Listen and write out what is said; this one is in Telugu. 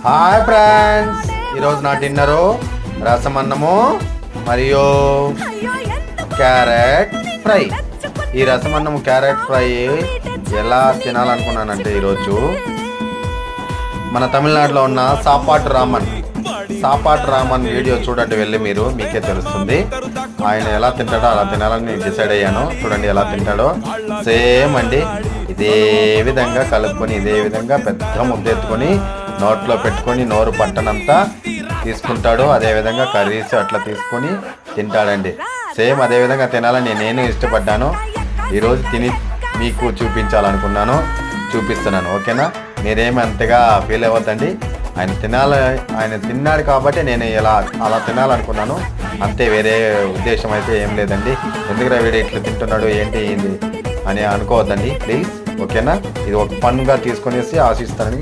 హాయ్ ఫ్రెండ్స్, ఈరోజు నా డిన్నరు రసమన్నము మరియు క్యారెట్ ఫ్రై. ఈ రసమన్నము క్యారెట్ ఫ్రై ఎలా తినాలనుకున్నానంటే ఈరోజు మన తమిళనాడులో ఉన్న సాపాటు రామన్ వీడియో చూడండి, వెళ్ళి మీరు మీకే తెలుస్తుంది. ఆయన ఎలా తింటాడో అలా తినాలని నేను డిసైడ్ అయ్యాను. చూడండి ఎలా తింటాడో, సేమ్ అండి. ఇదే విధంగా కలుపుకొని ఇదే విధంగా పెద్ద ముద్ద ఎత్తుకొని నోట్లో పెట్టుకొని నోరు పట్టనంతా తీసుకుంటాడు. అదేవిధంగా కర్రీస్ అట్లా తీసుకొని తింటాడండి. సేమ్ అదే విధంగా తినాలని నేను ఇష్టపడ్డాను. ఈరోజు తిని మీకు చూపించాలనుకున్నాను, చూపిస్తున్నాను. ఓకేనా? మీరేమి అంతగా ఫీల్ అవ్వద్దండి. ఆయన తిన్నాడు కాబట్టి నేను అలా తినాలనుకున్నాను అంతే, వేరే ఉద్దేశం అయితే ఏం లేదండి. ఎందుకురా వీడు ఇట్లా తింటున్నాడు ఏంటి అని అనుకోవద్దండి ప్లీజ్. ఓకేనా? ఇది ఒక ఫన్గా తీసుకొనేసి ఆశిస్తానని